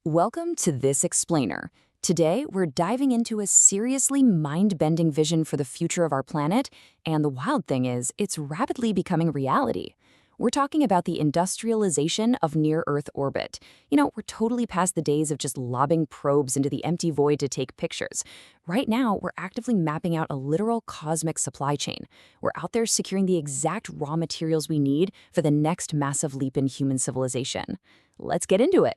Welcome to This Explainer. Today, we're diving into a seriously mind-bending vision for the future of our planet, and the wild thing is, it's rapidly becoming reality. We're talking about the industrialization of near-Earth orbit. We're totally past the days of just lobbing probes into the empty void to take pictures. Right now, we're actively mapping out a literal cosmic supply chain. We're out there securing the exact raw materials we need for the next massive leap in human civilization. Let's get into it.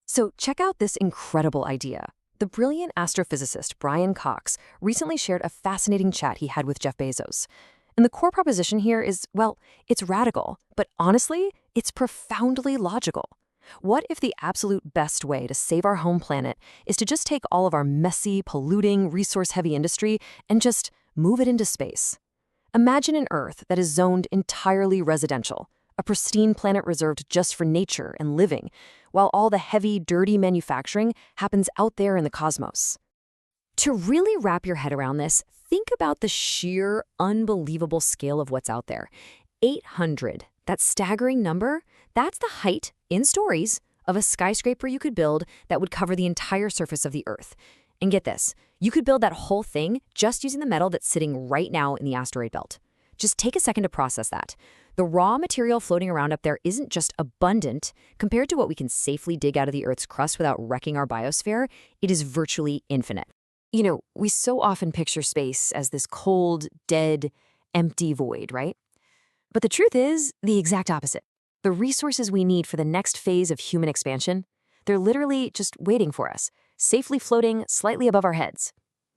So check out this incredible idea. The brilliant astrophysicist Brian Cox recently shared a fascinating chat he had with Jeff Bezos. And the core proposition here is, well, it's radical, but honestly, it's profoundly logical. What if the absolute best way to save our home planet is to just take all of our messy, polluting, resource-heavy industry and just move it into space? Imagine an Earth that is zoned entirely residential, a pristine planet reserved just for nature and living, while all the heavy, dirty manufacturing happens out there in the cosmos. To really wrap your head around this, think about the sheer, unbelievable scale of what's out there. 800, that staggering number, that's the height, in stories, of a skyscraper you could build that would cover the entire surface of the Earth. And get this, you could build that whole thing just using the metal that's sitting right now in the asteroid belt. Just take a second to process that. The raw material floating around up there isn't just abundant. Compared to what we can safely dig out of the Earth's crust without wrecking our biosphere, it is virtually infinite. We so often picture space as this cold, dead, empty void, right? But the truth is the exact opposite. The resources we need for the next phase of human expansion, they're literally just waiting for us, safely floating slightly above our heads.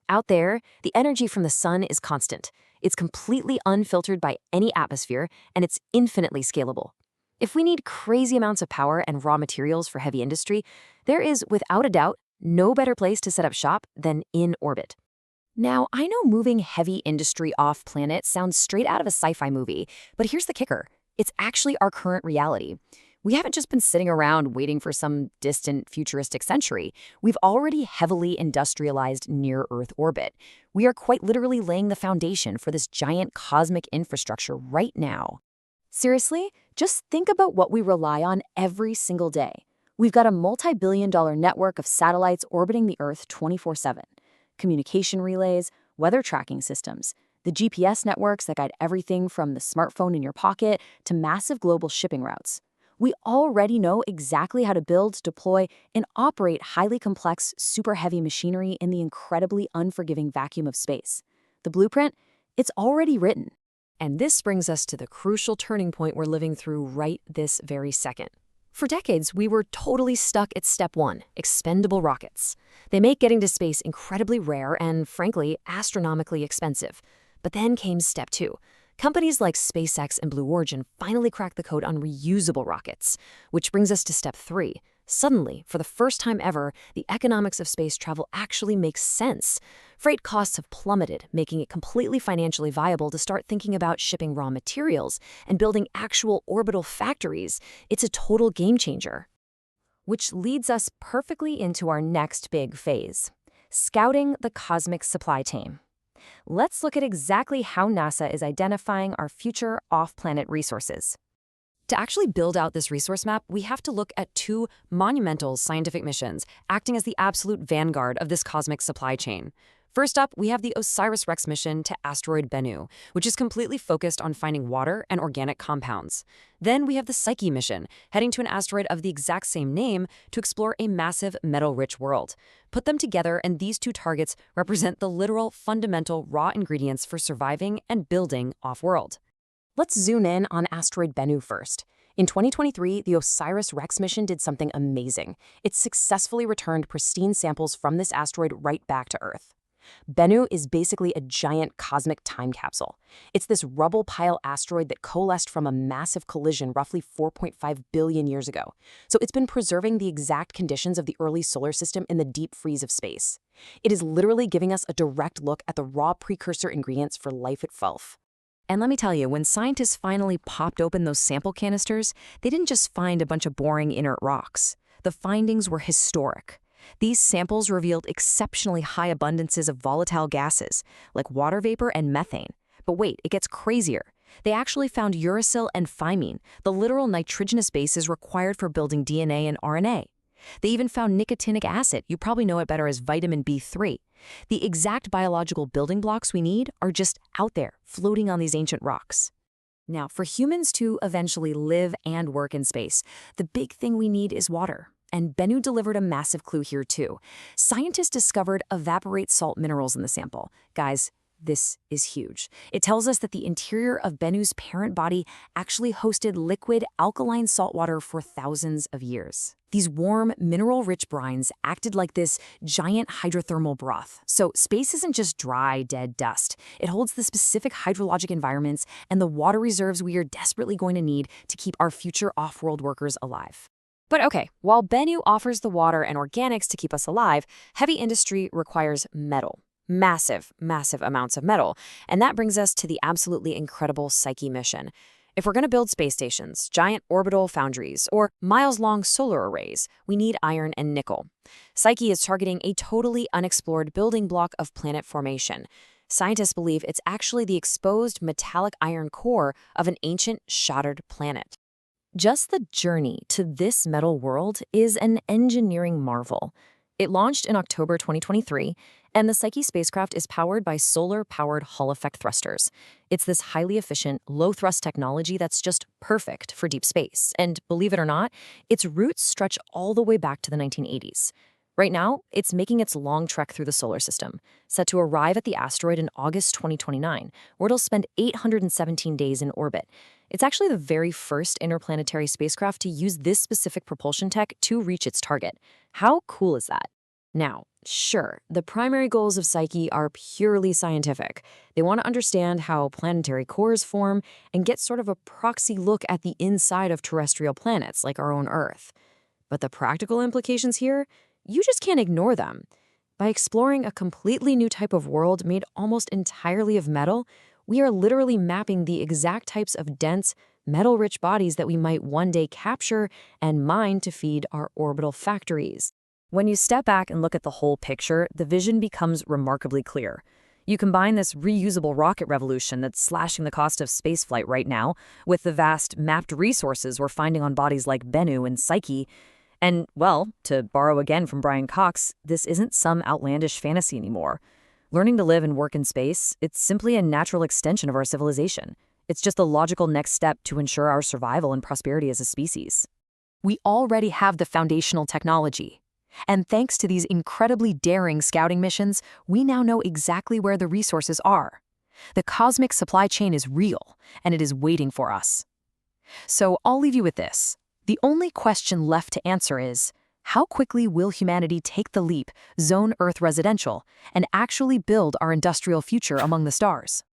Out there, the energy from the sun is constant. It's completely unfiltered by any atmosphere, and it's infinitely scalable. If we need crazy amounts of power and raw materials for heavy industry, there is, without a doubt, no better place to set up shop than in orbit. Now, I know moving heavy industry off-planet sounds straight out of a sci-fi movie, but here's the kicker. It's actually our current reality. We haven't just been sitting around waiting for some distant futuristic century. We've already heavily industrialized near-Earth orbit. We are quite literally laying the foundation for this giant cosmic infrastructure right now. Seriously, just think about what we rely on every single day. We've got a multi-billion-dollar network of satellites orbiting the Earth 24/7. Communication relays, weather tracking systems, the GPS networks that guide everything from the smartphone in your pocket to massive global shipping routes. We already know exactly how to build, deploy, and operate highly complex, super heavy machinery in the incredibly unforgiving vacuum of space. The blueprint, it's already written. And this brings us to the crucial turning point we're living through right this very second. For decades, we were totally stuck at step one, expendable rockets. They make getting to space incredibly rare and, frankly, astronomically expensive. But then came step two. Companies like SpaceX and Blue Origin finally cracked the code on reusable rockets, which brings us to step three. Suddenly, for the first time ever, the economics of space travel actually makes sense. Freight costs have plummeted, making it completely financially viable to start thinking about shipping raw materials and building actual orbital factories. It's a total game changer. Which leads us perfectly into our next big phase, scouting the cosmic supply chain. Let's look at exactly how NASA is identifying our future off-planet resources. To actually build out this resource map, we have to look at two monumental scientific missions acting as the absolute vanguard of this cosmic supply chain. First up, we have the OSIRIS-REx mission to asteroid Bennu, which is completely focused on finding water and organic compounds. Then we have the Psyche mission, heading to an asteroid of the exact same name to explore a massive metal-rich world. Put them together, and these two targets represent the literal, fundamental raw ingredients for surviving and building off-world. Let's zoom in on asteroid Bennu first. In 2023, the OSIRIS-REx mission did something amazing. It successfully returned pristine samples from this asteroid right back to Earth. Bennu is basically a giant cosmic time capsule. It's this rubble pile asteroid that coalesced from a massive collision roughly 4.5 billion years ago. So it's been preserving the exact conditions of the early solar system in the deep freeze of space. It is literally giving us a direct look at the raw precursor ingredients for life itself. And let me tell you, when scientists finally popped open those sample canisters, they didn't just find a bunch of boring inert rocks. The findings were historic. These samples revealed exceptionally high abundances of volatile gases, like water vapor and methane. But wait, it gets crazier. They actually found uracil and thymine, the literal nitrogenous bases required for building DNA and RNA. They even found nicotinic acid. You probably know it better as vitamin B3. The exact biological building blocks we need are just out there, floating on these ancient rocks. Now, for humans to eventually live and work in space, the big thing we need is water. And Bennu delivered a massive clue here too. Scientists discovered evaporate salt minerals in the sample. Guys, this is huge. It tells us that the interior of Bennu's parent body actually hosted liquid alkaline saltwater for thousands of years. These warm, mineral-rich brines acted like this giant hydrothermal broth. So space isn't just dry, dead dust. It holds the specific hydrologic environments and the water reserves we are desperately going to need to keep our future off-world workers alive. But okay, while Bennu offers the water and organics to keep us alive, heavy industry requires metal. Massive, massive amounts of metal. And that brings us to the absolutely incredible Psyche mission. If we're going to build space stations, giant orbital foundries, or miles-long solar arrays, we need iron and nickel. Psyche is targeting a totally unexplored building block of planet formation. Scientists believe it's actually the exposed metallic iron core of an ancient, shattered planet. Just the journey to this metal world is an engineering marvel. It launched in October 2023, and the Psyche spacecraft is powered by solar-powered Hall-effect thrusters. It's this highly efficient, low-thrust technology that's just perfect for deep space. And believe it or not, its roots stretch all the way back to the 1980s. Right now, it's making its long trek through the solar system, set to arrive at the asteroid in August 2029, where it'll spend 817 days in orbit. It's actually the very first interplanetary spacecraft to use this specific propulsion tech to reach its target. How cool is that? Now, sure, the primary goals of Psyche are purely scientific. They want to understand how planetary cores form and get sort of a proxy look at the inside of terrestrial planets like our own Earth. But the practical implications here? You just can't ignore them. By exploring a completely new type of world made almost entirely of metal, we are literally mapping the exact types of dense, metal-rich bodies that we might one day capture and mine to feed our orbital factories. When you step back and look at the whole picture, the vision becomes remarkably clear. You combine this reusable rocket revolution that's slashing the cost of spaceflight right now with the vast mapped resources we're finding on bodies like Bennu and Psyche. And, well, to borrow again from Brian Cox, this isn't some outlandish fantasy anymore. Learning to live and work in space, it's simply a natural extension of our civilization. It's just the logical next step to ensure our survival and prosperity as a species. We already have the foundational technology. And thanks to these incredibly daring scouting missions, we now know exactly where the resources are. The cosmic supply chain is real, and it is waiting for us. So I'll leave you with this. The only question left to answer is, how quickly will humanity take the leap, zone Earth residential, and actually build our industrial future among the stars?